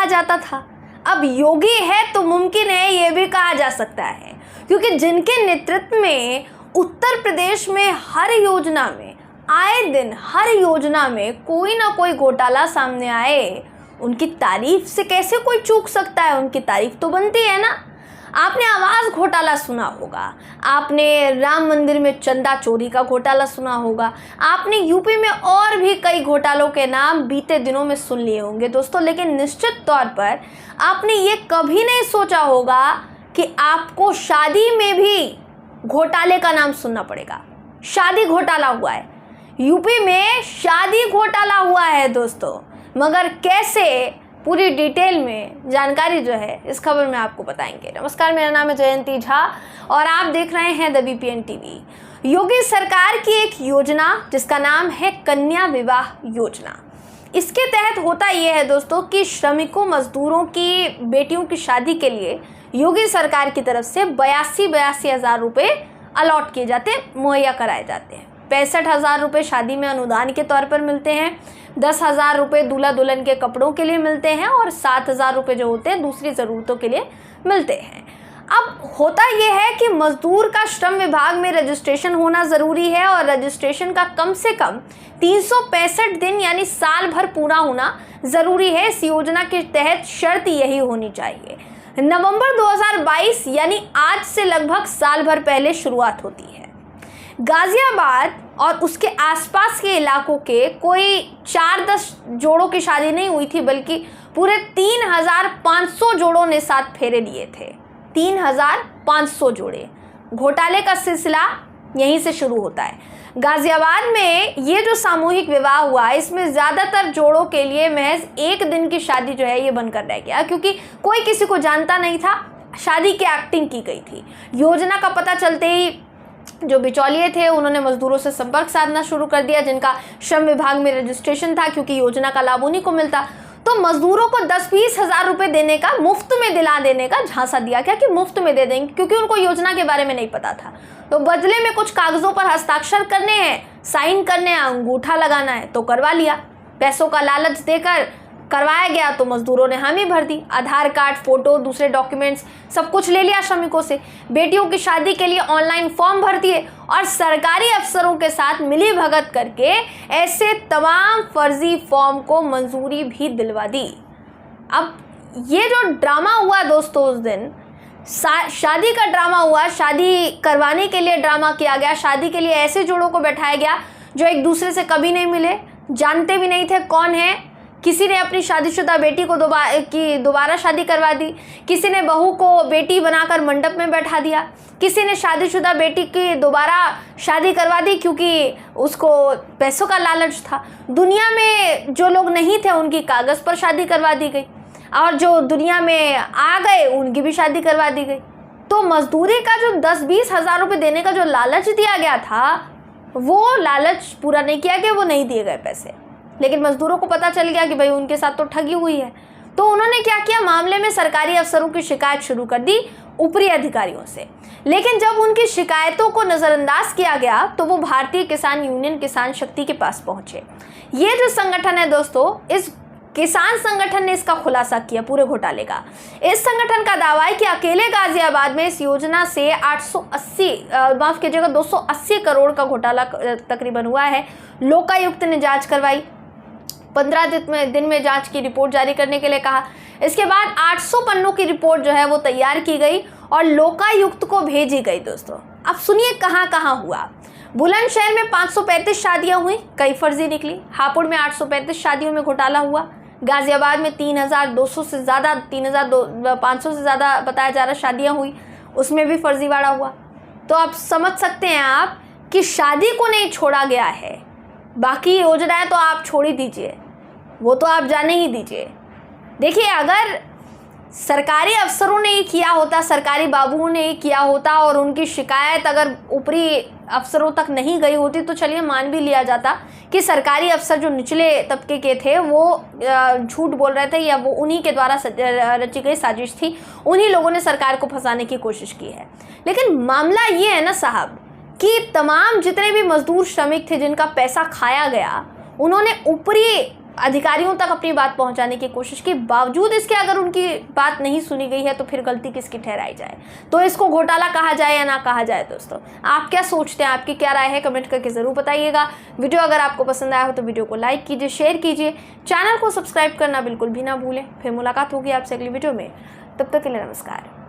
कहा जाता था। अब योगी है तो मुमकिन है ये भी कहा जा सकता है, क्योंकि जिनके नेतृत्व में उत्तर प्रदेश में हर योजना में, आए दिन हर योजना में कोई ना कोई घोटाला सामने आए, उनकी तारीफ से कैसे कोई चूक सकता है? उनकी तारीफ तो बनती है ना। आपने आवास घोटाला सुना होगा, आपने राम मंदिर में चंदा चोरी का घोटाला सुना होगा, आपने यूपी में और भी कई घोटालों के नाम बीते दिनों में सुन लिए होंगे दोस्तों। लेकिन निश्चित तौर पर आपने ये कभी नहीं सोचा होगा कि आपको शादी में भी घोटाले का नाम सुनना पड़ेगा। शादी घोटाला हुआ है, यूपी में शादी घोटाला हुआ है दोस्तों। मगर कैसे, पूरी डिटेल में जानकारी जो है इस खबर में आपको बताएंगे। नमस्कार, मेरा नाम है जयंती झा और आप देख रहे हैं द बीपीएन टीवी। योगी सरकार की एक योजना जिसका नाम है कन्या विवाह योजना। इसके तहत होता यह है दोस्तों कि श्रमिकों मजदूरों की बेटियों की शादी के लिए योगी सरकार की तरफ से 82 हज़ार रुपये अलॉट किए जाते हैं, मुहैया कराए जाते हैं। 65,000 रुपये शादी में अनुदान के तौर पर मिलते हैं, 10,000 रुपये दूल्हा दुल्हन के कपड़ों के लिए मिलते हैं और 7,000 रुपये जो होते हैं दूसरी ज़रूरतों के लिए मिलते हैं। अब होता यह है कि मजदूर का श्रम विभाग में रजिस्ट्रेशन होना ज़रूरी है और रजिस्ट्रेशन का कम से कम 365 दिन यानी साल भर पूरा होना ज़रूरी है। इस योजना के तहत शर्त यही होनी चाहिए। नवंबर 2022 यानी आज से लगभग साल भर पहले शुरुआत होती है। गाजियाबाद और उसके आसपास के इलाकों के कोई 4-10 जोड़ों की शादी नहीं हुई थी, बल्कि पूरे 3,500 जोड़ों ने 7 फेरे लिए थे। 3,500 जोड़े। घोटाले का सिलसिला यहीं से शुरू होता है। गाजियाबाद में ये जो सामूहिक विवाह हुआ है, इसमें ज़्यादातर जोड़ों के लिए महज 1 दिन की शादी जो है ये बनकर रह गया, क्योंकि कोई किसी को जानता नहीं था। शादी की एक्टिंग की गई थी। योजना का पता चलते ही जो बिचौलिए थे उन्होंने मजदूरों से संपर्क साधना शुरू कर दिया, जिनका श्रम विभाग में रजिस्ट्रेशन था, क्योंकि योजना का लाभ उन्हीं को मिलता। तो मजदूरों को 10-20 हज़ार रुपये देने का, मुफ्त में दिला देने का झांसा दिया गया कि मुफ्त में दे देंगे, क्योंकि उनको योजना के बारे में नहीं पता था। तो बदले में कुछ कागजों पर हस्ताक्षर करने हैं, साइन करने हैं, अंगूठा लगाना है, तो करवा लिया। पैसों का लालच देकर करवाया गया तो मजदूरों ने हामी भर दी। आधार कार्ड, फोटो, दूसरे डॉक्यूमेंट्स सब कुछ ले लिया श्रमिकों से। बेटियों की शादी के लिए ऑनलाइन फॉर्म भर दिए और सरकारी अफसरों के साथ मिली भगत करके ऐसे तमाम फर्जी फॉर्म को मंजूरी भी दिलवा दी। अब ये जो ड्रामा हुआ दोस्तों, उस दिन शादी का ड्रामा हुआ। शादी करवाने के लिए ड्रामा किया गया। शादी के लिए ऐसे जोड़ों को बैठाया गया जो एक दूसरे से कभी नहीं मिले, जानते भी नहीं थे कौन है। किसी ने अपनी शादीशुदा बेटी को दोबारा शादी करवा दी, किसी ने बहू को बेटी बनाकर मंडप में बैठा दिया, किसी ने शादीशुदा बेटी की दोबारा शादी करवा दी क्योंकि उसको पैसों का लालच था। दुनिया में जो लोग नहीं थे उनकी कागज़ पर शादी करवा दी गई और जो दुनिया में आ गए उनकी भी शादी करवा दी गई। तो मजदूरी का जो 10-20 हज़ार रुपये देने का जो लालच दिया गया था, वो लालच पूरा नहीं किया गया, वो नहीं दिए गए पैसे। लेकिन मजदूरों को पता चल गया कि भाई उनके साथ तो ठगी हुई है। तो उन्होंने क्या किया, मामले में सरकारी अफसरों की शिकायत शुरू कर दी ऊपरी अधिकारियों से। लेकिन जब उनकी शिकायतों को नज़रअंदाज किया गया तो वो भारतीय किसान यूनियन किसान शक्ति के पास पहुंचे। ये जो संगठन है दोस्तों, इस किसान संगठन ने इसका खुलासा किया पूरे घोटाले का। इस संगठन का दावा है कि अकेले गाजियाबाद में इस योजना से 280 करोड़ का घोटाला तकरीबन हुआ है। लोकायुक्त ने जांच करवाई, 15 दिन में जांच की रिपोर्ट जारी करने के लिए कहा। इसके बाद 800 पन्नों की रिपोर्ट जो है वो तैयार की गई और लोकायुक्त को भेजी गई दोस्तों। अब सुनिए कहाँ कहाँ हुआ। बुलंदशहर में 535 शादियां हुई, कई फर्जी निकली। हापुड़ में 835 शादियों में घोटाला हुआ। गाजियाबाद में 3,200 से ज़्यादा, 3,500 से ज़्यादा बताया जा रहा शादियाँ हुई, उसमें भी फर्जीवाड़ा हुआ। तो आप समझ सकते हैं आप कि शादी को नहीं छोड़ा गया है, बाकी योजनाएं तो आप छोड़ ही दीजिए, वो तो आप जाने ही दीजिए। देखिए, अगर सरकारी अफसरों ने ही किया होता, सरकारी बाबुओं ने ही किया होता और उनकी शिकायत अगर ऊपरी अफसरों तक नहीं गई होती तो चलिए मान भी लिया जाता कि सरकारी अफसर जो निचले तबके के थे वो झूठ बोल रहे थे या वो उन्हीं के द्वारा रची गई साजिश थी, उन्हीं लोगों ने सरकार को फंसाने की कोशिश की है। लेकिन मामला ये है ना साहब कि तमाम जितने भी मजदूर श्रमिक थे जिनका पैसा खाया गया, उन्होंने ऊपरी अधिकारियों तक अपनी बात पहुंचाने की कोशिश की, बावजूद इसके अगर उनकी बात नहीं सुनी गई है तो फिर गलती किसकी ठहराई जाए? तो इसको घोटाला कहा जाए या ना कहा जाए? दोस्तों आप क्या सोचते हैं, आपकी क्या राय है, कमेंट करके ज़रूर बताइएगा। वीडियो अगर आपको पसंद आया हो तो वीडियो को लाइक कीजिए, शेयर कीजिए, चैनल को सब्सक्राइब करना बिल्कुल भी ना भूलें। फिर मुलाकात होगी आपसे अगली वीडियो में, तब तक के लिए नमस्कार।